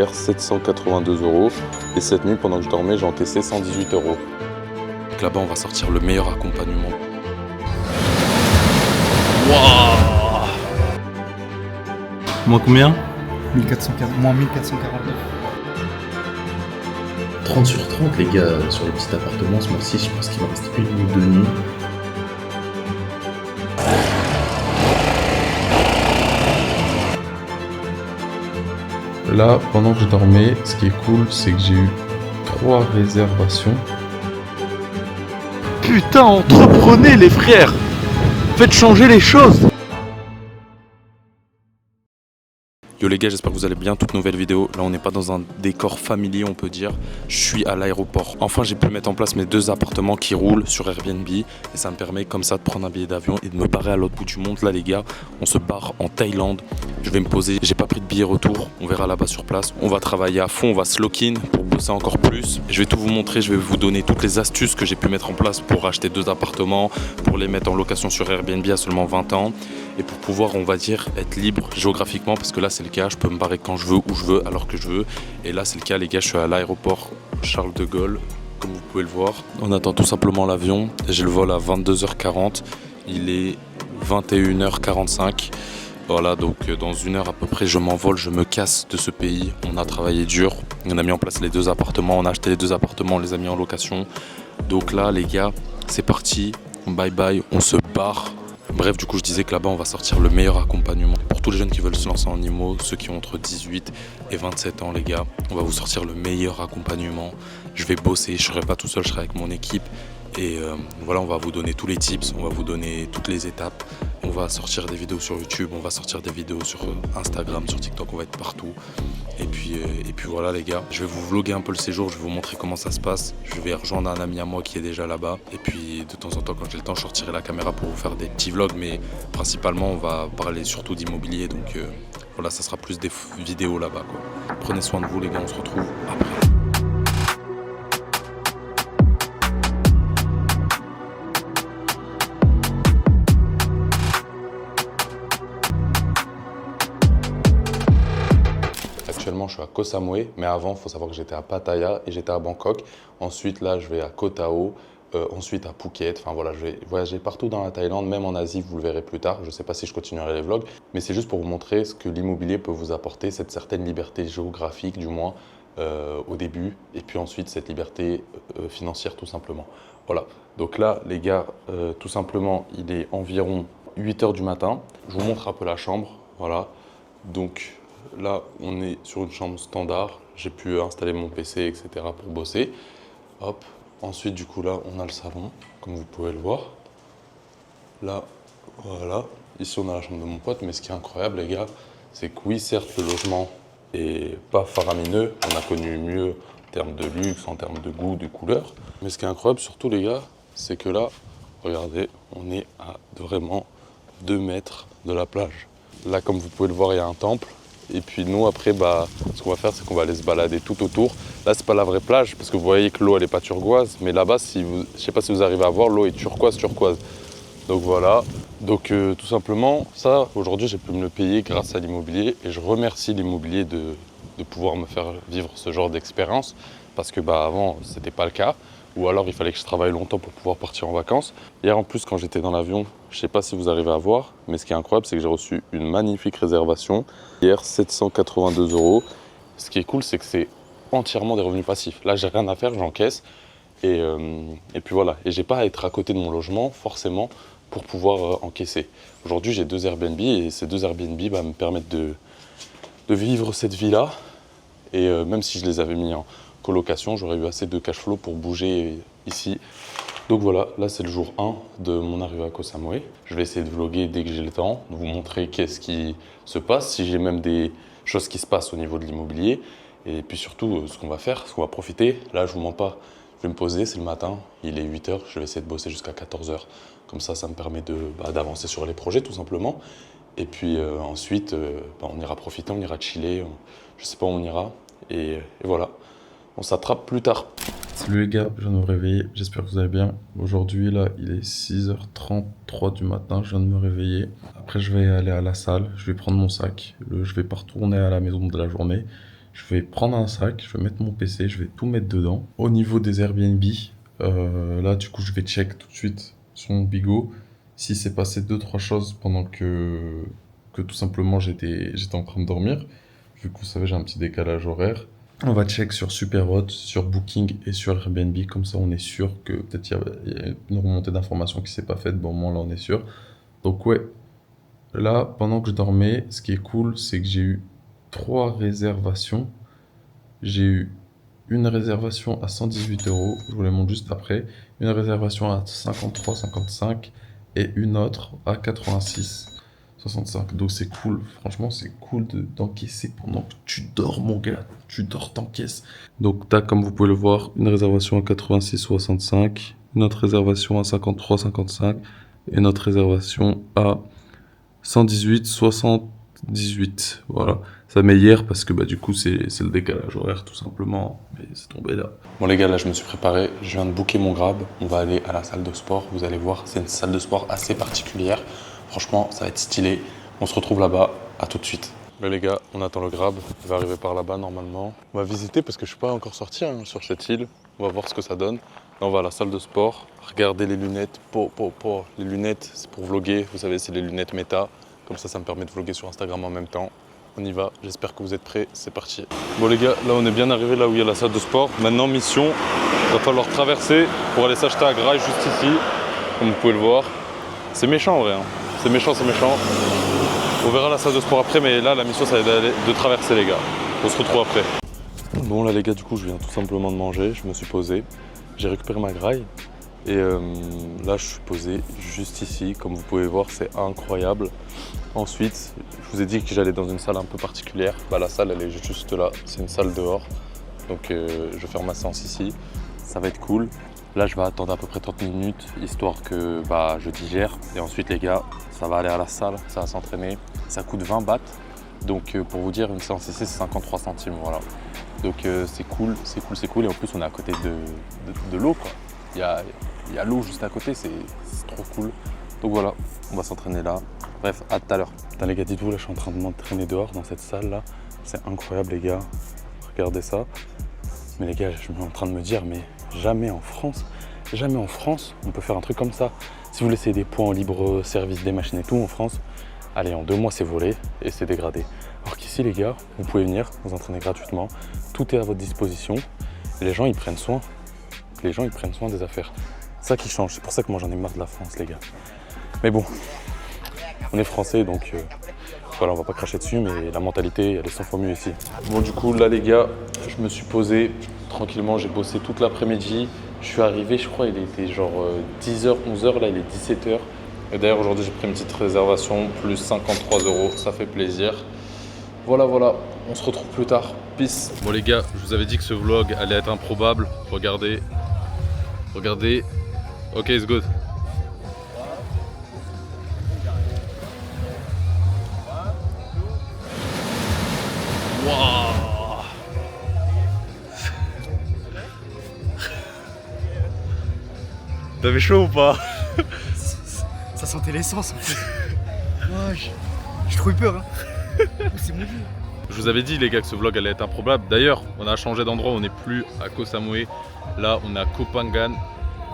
Hier, 782 €. Et cette nuit, pendant que je dormais, j'ai encaissé 118 €. Donc là-bas, on va sortir le meilleur accompagnement. Waouh! Moins combien? 1440, moins 1449. 30 sur 30 les gars sur le petit appartement ce mois-ci, je pense qu'il me reste une ou deux nuits. Là, pendant que je dormais, ce qui est cool, c'est que j'ai eu 3 réservations. Putain, entreprenez les frères! Faites changer les choses! Yo les gars, j'espère que vous allez bien, toute nouvelle vidéo. Là on n'est pas dans un décor familier on peut dire. Je suis à l'aéroport. Enfin j'ai pu mettre en place mes 2 appartements qui roulent sur Airbnb. Et ça me permet comme ça de prendre un billet d'avion et de me barrer à l'autre bout du monde. Là les gars, on se barre en Thaïlande. Je vais me poser, j'ai pas pris de billet retour. On verra là-bas sur place. On va travailler à fond, on va se lock-in pour bosser encore plus. Je vais tout vous montrer, je vais vous donner toutes les astuces que j'ai pu mettre en place pour acheter 2 appartements, pour les mettre en location sur Airbnb à seulement 20 ans. Et pour pouvoir, on va dire, être libre géographiquement, parce que là c'est le cas, je peux me barrer quand je veux, où je veux, alors que je veux. Et là c'est le cas les gars, je suis à l'aéroport Charles de Gaulle, comme vous pouvez le voir. On attend tout simplement l'avion, j'ai le vol à 22h40, il est 21h45. Voilà, donc dans 1 heure à peu près, je m'envole, je me casse de ce pays. On a travaillé dur, on a mis en place les 2 appartements, on a acheté les 2 appartements, on les a mis en location. Donc là les gars, c'est parti, bye bye, on se barre. Bref, du coup, je disais que là-bas, on va sortir le meilleur accompagnement. Pour tous les jeunes qui veulent se lancer en IMO, ceux qui ont entre 18 et 27 ans, les gars, on va vous sortir le meilleur accompagnement. Je vais bosser, je ne serai pas tout seul, je serai avec mon équipe. Et voilà, on va vous donner tous les tips, on va vous donner toutes les étapes. On va sortir des vidéos sur YouTube, on va sortir des vidéos sur Instagram, sur TikTok, on va être partout. Et puis voilà les gars, je vais vous vlogger un peu le séjour, je vais vous montrer comment ça se passe. Je vais rejoindre un ami à moi qui est déjà là-bas. Et puis de temps en temps quand j'ai le temps, je sortirai la caméra pour vous faire des petits vlogs. Mais principalement on va parler surtout d'immobilier. Donc voilà, ça sera plus des vidéos là-bas quoi. Prenez soin de vous les gars, on se retrouve après. Actuellement, je suis à Koh Samui, mais avant, il faut savoir que j'étais à Pattaya et j'étais à Bangkok. Ensuite, là, je vais à Koh Tao, ensuite à Phuket. Enfin voilà, je vais voyager partout dans la Thaïlande, même en Asie, vous le verrez plus tard. Je ne sais pas si je continuerai les vlogs, mais c'est juste pour vous montrer ce que l'immobilier peut vous apporter, cette certaine liberté géographique, du moins au début, et puis ensuite cette liberté financière, tout simplement. Voilà, donc là, les gars, tout simplement, il est environ 8 h du matin. Je vous montre un peu la chambre, voilà. Donc là, on est sur une chambre standard. J'ai pu installer mon PC, etc. pour bosser. Hop. Ensuite, du coup, là, on a le salon, comme vous pouvez le voir. Là, voilà. Ici, on a la chambre de mon pote. Mais ce qui est incroyable, les gars, c'est que oui, certes, le logement est pas faramineux. On a connu mieux en termes de luxe, en termes de goût, de couleur. Mais ce qui est incroyable, surtout, les gars, c'est que là, regardez, on est à vraiment 2 mètres de la plage. Là, comme vous pouvez le voir, il y a un temple. Et puis nous, après, ce qu'on va faire, c'est qu'on va aller se balader tout autour. Là, c'est pas la vraie plage, parce que vous voyez que l'eau, elle n'est pas turquoise. Mais là-bas, je ne sais pas si vous arrivez à voir, l'eau est turquoise. Donc voilà. Donc tout simplement, ça, aujourd'hui, j'ai pu me le payer grâce à l'immobilier. Et je remercie l'immobilier de pouvoir me faire vivre ce genre d'expérience. Parce que avant, ce n'était pas le cas. Ou alors, il fallait que je travaille longtemps pour pouvoir partir en vacances. Hier, en plus, quand j'étais dans l'avion, je ne sais pas si vous arrivez à voir, mais ce qui est incroyable, c'est que j'ai reçu une magnifique réservation. Hier, 782 €. Ce qui est cool, c'est que c'est entièrement des revenus passifs. Là, j'ai rien à faire, j'encaisse. Et puis voilà. Et j'ai pas à être à côté de mon logement, forcément, pour pouvoir encaisser. Aujourd'hui, j'ai 2 Airbnb et ces 2 Airbnb me permettent de vivre cette vie-là. Et même si je les avais mis en colocation, j'aurais eu assez de cash flow pour bouger ici. Donc voilà, là c'est le jour 1 de mon arrivée à Koh Samui. Je vais essayer de vlogger dès que j'ai le temps, de vous montrer qu'est-ce qui se passe, si j'ai même des choses qui se passent au niveau de l'immobilier. Et puis surtout, ce qu'on va faire, ce qu'on va profiter. Là, je vous mens pas, je vais me poser, c'est le matin, il est 8 h, je vais essayer de bosser jusqu'à 14 h. Comme ça me permet d'avancer sur les projets tout simplement. Et puis ensuite, on ira profiter, on ira chiller, je sais pas où on ira. Et voilà, on s'attrape plus tard. Salut les gars, je viens de me réveiller, j'espère que vous allez bien. Aujourd'hui là, il est 6h33 du matin, je viens de me réveiller. Après je vais aller à la salle, je vais prendre mon sac. Je vais pas retourner à la maison de la journée. Je vais prendre un sac, je vais mettre mon PC, je vais tout mettre dedans. Au niveau des Airbnb, là du coup je vais check tout de suite sur mon Bigo si s'est passé 2-3 choses pendant que tout simplement j'étais en train de dormir. Vu que vous savez j'ai un petit décalage horaire. On va check sur Superhot, sur Booking et sur Airbnb, comme ça on est sûr que peut-être il y a une remontée d'informations qui s'est pas faite, bon au moins là on est sûr. Donc ouais, là pendant que je dormais, ce qui est cool c'est que j'ai eu 3 réservations. J'ai eu une réservation à 118 €, je vous les montre juste après, une réservation à 53,55 et une autre à 86,65. Donc c'est cool, franchement c'est cool d'encaisser pendant que tu dors mon gars, tu dors, t'encaisses. Donc t'as comme vous pouvez le voir une réservation à 86,65, une autre réservation à 53,55 et une autre réservation à 118,78. Voilà, ça met hier parce que bah du coup c'est le décalage horaire tout simplement, mais c'est tombé là. Bon les gars, là je me suis préparé, je viens de booker mon Grab, on va aller à la salle de sport, vous allez voir, c'est une salle de sport assez particulière. Franchement, ça va être stylé. On se retrouve là-bas. À tout de suite. Là, les gars, on attend le Grab. Il va arriver par là-bas normalement. On va visiter parce que je ne suis pas encore sorti sur cette île. On va voir ce que ça donne. Là, on va à la salle de sport. Regardez les lunettes. Les lunettes, c'est pour vlogger. Vous savez, c'est les lunettes méta. Comme ça me permet de vlogger sur Instagram en même temps. On y va. J'espère que vous êtes prêts. C'est parti. Bon, les gars, là, on est bien arrivé là où il y a la salle de sport. Maintenant, mission. Il va falloir traverser pour aller s'acheter un graille juste ici. Comme vous pouvez le voir. C'est méchant, en vrai. Hein. C'est méchant, c'est méchant. On verra la salle de sport après, mais là, la mission, ça va être de traverser, les gars. On se retrouve après. Bon, là, les gars, du coup, je viens tout simplement de manger. Je me suis posé. J'ai récupéré ma graille. Et là, je suis posé juste ici. Comme vous pouvez voir, c'est incroyable. Ensuite, je vous ai dit que j'allais dans une salle un peu particulière. Bah, la salle, elle est juste là. C'est une salle dehors. Donc, je vais faire ma séance ici. Ça va être cool. Là, je vais attendre à peu près 30 minutes, histoire que je digère. Et ensuite, les gars, ça va aller à la salle, ça va s'entraîner. Ça coûte 20 bahts. Donc, pour vous dire, une séance ici, c'est 53 centimes. Voilà. Donc, c'est cool, c'est cool, c'est cool. Et en plus, on est à côté de l'eau, quoi. Il y a l'eau juste à côté, c'est trop cool. Donc, voilà, on va s'entraîner là. Bref, à tout à l'heure. Putain, les gars, dites-vous, là, je suis en train de m'entraîner dehors dans cette salle-là. C'est incroyable, les gars. Regardez ça. Mais les gars, je suis en train de me dire, mais jamais en France, on peut faire un truc comme ça. Si vous laissez des points au libre service des machines et tout en France, allez, en 2 mois, c'est volé et c'est dégradé. Alors qu'ici, les gars, vous pouvez venir vous entraîner gratuitement. Tout est à votre disposition. Et les gens, ils prennent soin. Les gens, ils prennent soin des affaires. Ça qui change. C'est pour ça que moi, j'en ai marre de la France, les gars. Mais bon, on est français, donc voilà, on va pas cracher dessus, mais la mentalité, elle est 100 fois mieux ici. Bon, du coup, là, les gars, je me suis posé tranquillement. J'ai bossé toute l'après-midi. Je suis arrivé, je crois, il était genre 10h, 11h. Là, il est 17h. Et d'ailleurs, aujourd'hui, j'ai pris une petite réservation, plus 53 €. Ça fait plaisir. Voilà, on se retrouve plus tard. Peace. Bon les gars, je vous avais dit que ce vlog allait être improbable. Regardez. Ok, it's good. Waouh. T'avais chaud ou pas? Ça sentait l'essence en fait. Ouais, j'ai trop eu peur. Hein. C'est mon Dieu. Je vous avais dit les gars que ce vlog allait être improbable. D'ailleurs, on a changé d'endroit, on n'est plus à Koh Samui. Là, on est à Koh Phangan.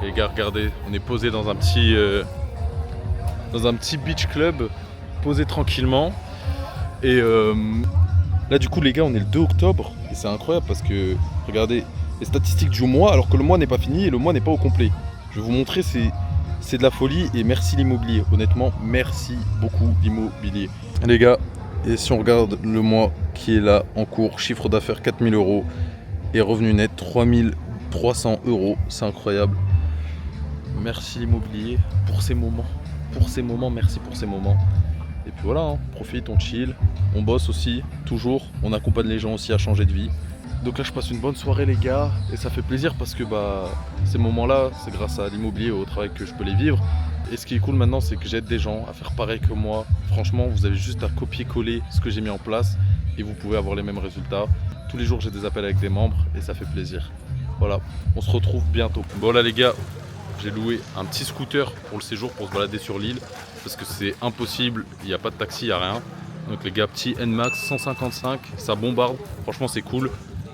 Et les gars, regardez, on est posé dans un petit beach club, posé tranquillement. Et là, du coup, les gars, on est le 2 octobre. Et c'est incroyable parce que, regardez, les statistiques du mois, alors que le mois n'est pas fini et le mois n'est pas au complet. Je vais vous montrer, c'est de la folie. Et merci l'immobilier. Honnêtement, merci beaucoup l'immobilier. Les gars, et si on regarde le mois qui est là en cours, chiffre d'affaires 4 000 € et revenu net 3 300 €, c'est incroyable. Merci l'immobilier pour ces moments, merci pour ces moments. Et puis voilà, hein, on profite, on chill, on bosse aussi, toujours, on accompagne les gens aussi à changer de vie. Donc là je passe une bonne soirée les gars, et ça fait plaisir parce que ces moments-là, c'est grâce à l'immobilier et au travail que je peux les vivre. Et ce qui est cool maintenant, c'est que j'aide des gens à faire pareil que moi. Franchement, vous avez juste à copier-coller ce que j'ai mis en place et vous pouvez avoir les mêmes résultats. Tous les jours, j'ai des appels avec des membres et ça fait plaisir. Voilà, on se retrouve bientôt. Bon là les gars, j'ai loué un petit scooter pour le séjour pour se balader sur l'île parce que c'est impossible, il n'y a pas de taxi, il n'y a rien. Donc les gars, petit NMAX 155, ça bombarde. Franchement, c'est cool.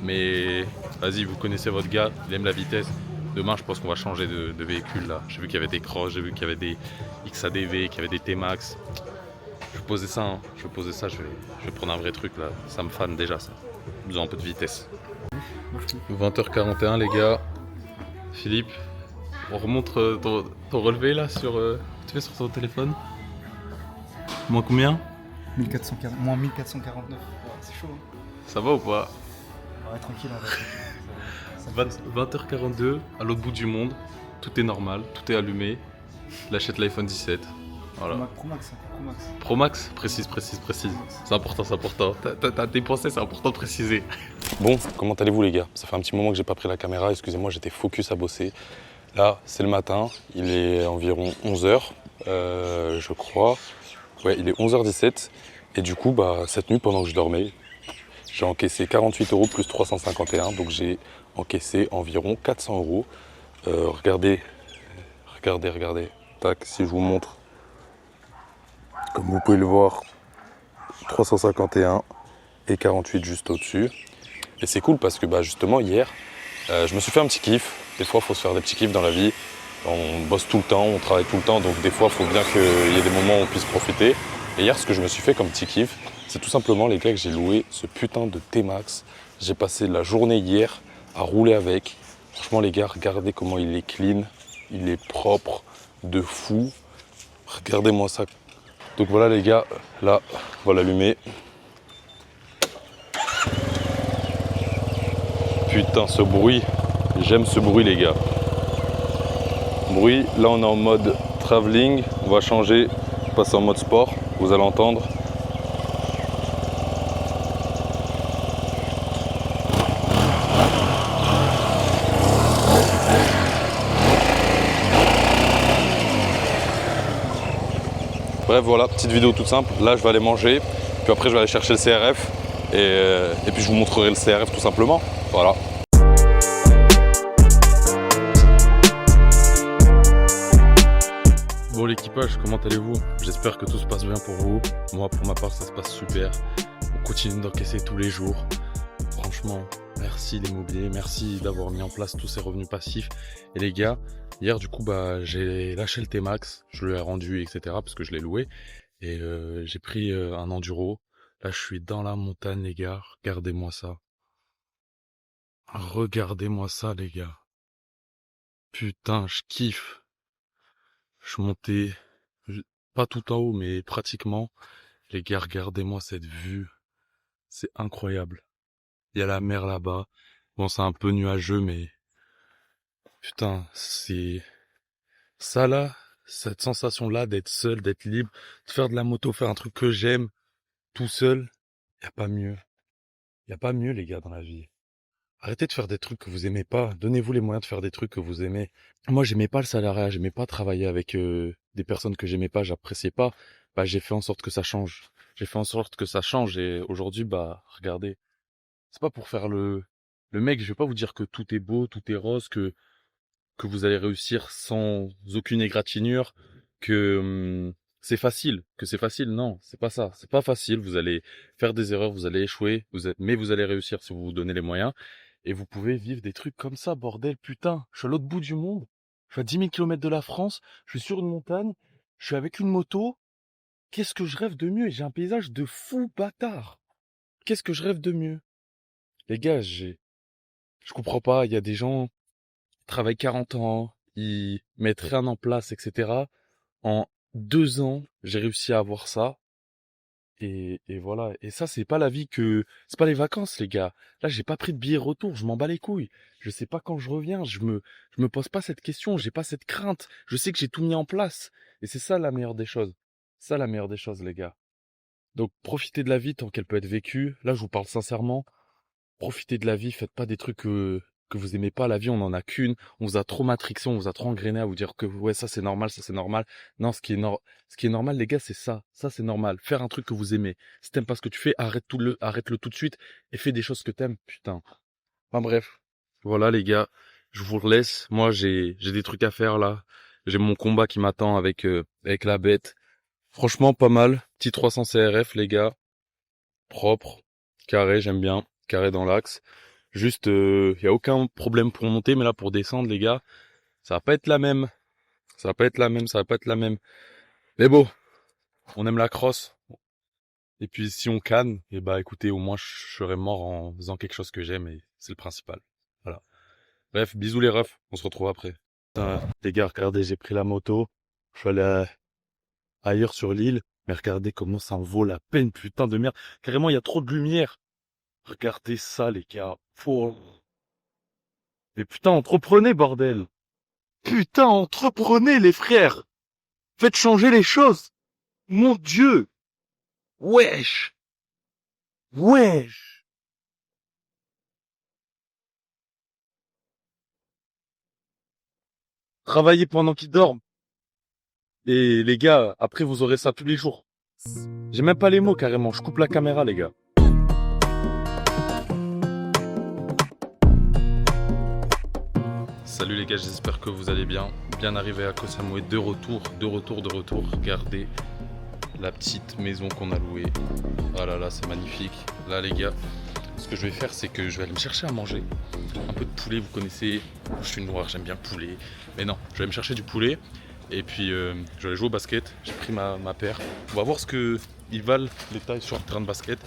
Mais vas-y, vous connaissez votre gars, il aime la vitesse. Demain, je pense qu'on va changer de véhicule là. J'ai vu qu'il y avait des Cross, j'ai vu qu'il y avait des XADV, qu'il y avait des T-Max. Je vais poser ça, hein. Je vais poser ça, je vais prendre un vrai truc là. Ça me fane déjà ça. J'ai besoin un peu de vitesse. 20h41 les gars. Philippe, on remonte ton relevé là sur. Tu fais sur ton téléphone. Moins combien? 1440, moins 1449. Ouais, c'est chaud. Hein. Ça va ou pas? Ouais, tranquille, on va. Ça 20h42, à l'autre bout du monde, tout est normal, tout est allumé. Il achète l'iPhone 17. Voilà. Pro Max, hein, Pro Max. Pro Max, précise. C'est important, c'est important. T'as dépensé, c'est important de préciser. Bon, comment allez-vous les gars? Ça fait un petit moment que j'ai pas pris la caméra, excusez-moi, j'étais focus à bosser. Là, c'est le matin, il est environ 11h, je crois. Ouais, il est 11h17. Et du coup, cette nuit, pendant que je dormais, j'ai encaissé 48 € plus 351. Donc j'ai encaissé environ 400 €. Regardez. Tac, si je vous montre. Comme vous pouvez le voir, 351 et 48 juste au-dessus. Et c'est cool parce que justement hier, je me suis fait un petit kiff. Des fois, il faut se faire des petits kiffs dans la vie. On bosse tout le temps, on travaille tout le temps, donc des fois, il faut bien qu'il y ait des moments où on puisse profiter. Et hier, ce que je me suis fait comme petit kiff, c'est tout simplement les gars que j'ai loué ce putain de T-Max. J'ai passé la journée hier à rouler avec. Franchement les gars, regardez comment il est clean, il est propre, de fou. Regardez-moi ça. Donc voilà les gars, là, on va l'allumer. Putain ce bruit, j'aime ce bruit les gars. Bruit, là on est en mode travelling, on va changer, passer en mode sport, vous allez entendre. Bref voilà, petite vidéo toute simple, là je vais aller manger, puis après je vais aller chercher le CRF et puis je vous montrerai le CRF tout simplement, voilà. Bon l'équipage, comment allez-vous? J'espère que tout se passe bien pour vous. Moi pour ma part ça se passe super, on continue d'encaisser tous les jours. Franchement, merci l'immobilier, merci d'avoir mis en place tous ces revenus passifs. Et les gars, hier du coup j'ai lâché le T-Max, je lui ai rendu etc. parce que je l'ai loué. Et j'ai pris un enduro. Là je suis dans la montagne les gars, regardez-moi ça. Regardez-moi ça les gars. Putain, je kiffe. Je montais, pas tout en haut mais pratiquement. Les gars, regardez-moi cette vue. C'est incroyable. Il y a la mer là-bas. Bon, c'est un peu nuageux, mais putain, c'est ça là, cette sensation-là d'être seul, d'être libre, de faire de la moto, faire un truc que j'aime, tout seul. Y a pas mieux. Y a pas mieux, les gars, dans la vie. Arrêtez de faire des trucs que vous aimez pas. Donnez-vous les moyens de faire des trucs que vous aimez. Moi, j'aimais pas le salariat, j'aimais pas travailler avec des personnes que j'aimais pas, j'appréciais pas. J'ai fait en sorte que ça change. J'ai fait en sorte que ça change et aujourd'hui, regardez. C'est pas pour faire le mec, je vais pas vous dire que tout est beau, tout est rose, que vous allez réussir sans aucune égratignure, que c'est facile, non, c'est pas ça, c'est pas facile, vous allez faire des erreurs, vous allez échouer, mais vous allez réussir si vous vous donnez les moyens, et vous pouvez vivre des trucs comme ça, bordel, putain, je suis à l'autre bout du monde, je suis à 10 000 km de la France, je suis sur une montagne, je suis avec une moto, qu'est-ce que je rêve de mieux, et j'ai un paysage de fou bâtard, qu'est-ce que je rêve de mieux? Les gars, je comprends pas, il y a des gens qui travaillent 40 ans, ils mettent rien en place, etc. En 2 ans, j'ai réussi à avoir ça. Et voilà. Et ça, c'est pas la vie c'est pas les vacances, les gars. Là, j'ai pas pris de billet retour, je m'en bats les couilles. Je sais pas quand je reviens, je me pose pas cette question, j'ai pas cette crainte. Je sais que j'ai tout mis en place. Et c'est ça la meilleure des choses. Ça, la meilleure des choses, les gars. Donc, profitez de la vie tant qu'elle peut être vécue. Là, je vous parle sincèrement. Profitez de la vie, faites pas des trucs que vous aimez pas. La vie, on en a qu'une. On vous a trop matrixé, on vous a trop engrainé à vous dire que ouais, ça c'est normal, ça c'est normal. Non, ce qui est normal, les gars, c'est ça. Ça c'est normal. Faire un truc que vous aimez. Si t'aimes pas ce que tu fais, arrête-le tout de suite et fais des choses que t'aimes. Putain. Enfin bref. Voilà les gars, je vous laisse. Moi, j'ai des trucs à faire là. J'ai mon combat qui m'attend avec la bête. Franchement, pas mal. Petit 300 CRF, les gars. Propre. Carré, j'aime bien. Carré dans l'axe. Juste, y a aucun problème pour monter, mais là, pour descendre, les gars, ça va pas être la même. Ça va pas être la même, ça va pas être la même. Mais bon, on aime la crosse. Et puis, si on canne, et bah, écoutez, au moins, je serai mort en faisant quelque chose que j'aime et c'est le principal. Voilà. Bref, bisous les refs. On se retrouve après. Putain, les gars, regardez, j'ai pris la moto. Je suis allé ailleurs sur l'île. Mais regardez comment ça en vaut la peine, putain de merde. Carrément, il y a trop de lumière. Regardez ça, les gars. Mais putain, entreprenez, bordel. Putain, entreprenez, les frères. Faites changer les choses. Mon Dieu. Wesh. Wesh. Travaillez pendant qu'ils dorment. Et les gars, après vous aurez ça tous les jours. J'ai même pas les mots carrément, je coupe la caméra les gars. Salut les gars, j'espère que vous allez bien. Bien arrivé à Koh Samui, de retour. Regardez la petite maison qu'on a louée. Oh là là, c'est magnifique. Là les gars, ce que je vais faire, c'est que je vais aller me chercher à manger. Un peu de poulet, vous connaissez, je suis noir, j'aime bien le poulet. Mais non, je vais me chercher du poulet. Et puis je vais aller jouer au basket, j'ai pris ma paire. On va voir ce que ils valent les tailles sur le terrain de basket.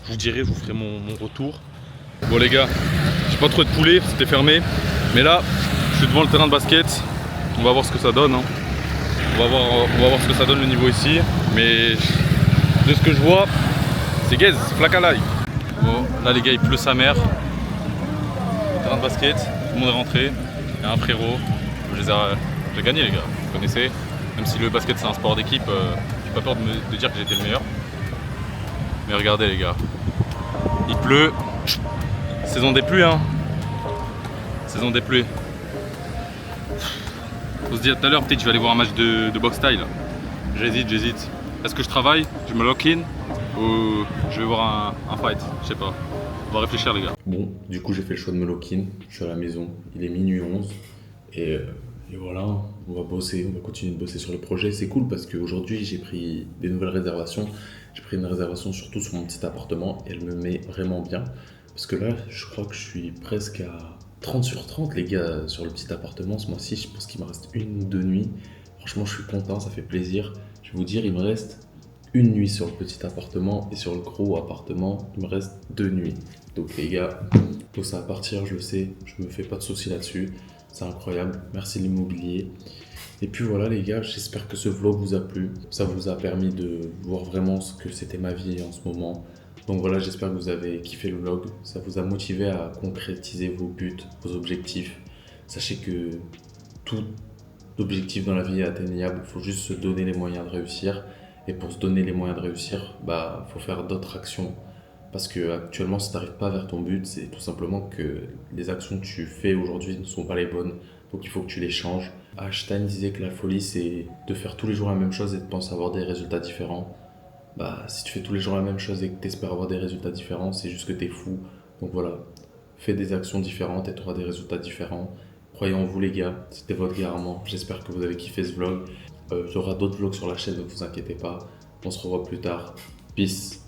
Je vous dirai, je vous ferai mon retour. Bon les gars, j'ai pas trouvé de poulet, c'était fermé. Mais là, je suis devant le terrain de basket. On va voir ce que ça donne. Hein. On va voir ce que ça donne le niveau ici. Mais de ce que je vois, c'est gaze, c'est flac à l'ail. Bon, là les gars, il pleut sa mère. Terrain de basket, tout le monde est rentré. Il y a un frérot. J'ai gagné les gars, vous connaissez. Même si le basket c'est un sport d'équipe, j'ai pas peur de dire que j'étais le meilleur. Mais regardez les gars, il pleut. Saison des pluies hein. Saison des pluies. Faut se dire tout à l'heure peut-être je vais aller voir un match de boxe style. J'hésite. Est-ce que je travaille, je me lock in ou je vais voir un fight, je sais pas. On va réfléchir les gars. Bon, du coup j'ai fait le choix de me lock-in, je suis à la maison, il est minuit 11 et voilà, on va bosser, on va continuer de bosser sur le projet. C'est cool parce qu'aujourd'hui j'ai pris des nouvelles réservations. J'ai pris une réservation surtout sur mon petit appartement et elle me met vraiment bien. Parce que là, je crois que je suis presque à 30 sur 30 les gars sur le petit appartement. Ce mois-ci, je pense qu'il me reste 1 ou 2 nuits. Franchement, je suis content, ça fait plaisir. Je vais vous dire, il me reste 1 nuit sur le petit appartement et sur le gros appartement, il me reste 2 nuits. Donc les gars, tout ça à partir, je le sais, je me fais pas de soucis là-dessus. C'est incroyable, merci l'immobilier. Et puis voilà les gars, j'espère que ce vlog vous a plu. Ça vous a permis de voir vraiment ce que c'était ma vie en ce moment. Donc voilà, j'espère que vous avez kiffé le vlog. Ça vous a motivé à concrétiser vos buts, vos objectifs. Sachez que tout objectif dans la vie est atteignable. Il faut juste se donner les moyens de réussir. Et pour se donner les moyens de réussir, faut faire d'autres actions. Parce que actuellement, si tu n'arrives pas vers ton but, c'est tout simplement que les actions que tu fais aujourd'hui ne sont pas les bonnes. Donc il faut que tu les changes. Einstein disait que la folie, c'est de faire tous les jours la même chose et de penser avoir des résultats différents. Si tu fais tous les jours la même chose et que tu espères avoir des résultats différents, c'est juste que tu es fou. Donc voilà, fais des actions différentes et tu auras des résultats différents. Croyez en vous les gars, c'était votre gars Armand. J'espère que vous avez kiffé ce vlog. Il y aura d'autres vlogs sur la chaîne, ne vous inquiétez pas. On se revoit plus tard. Peace.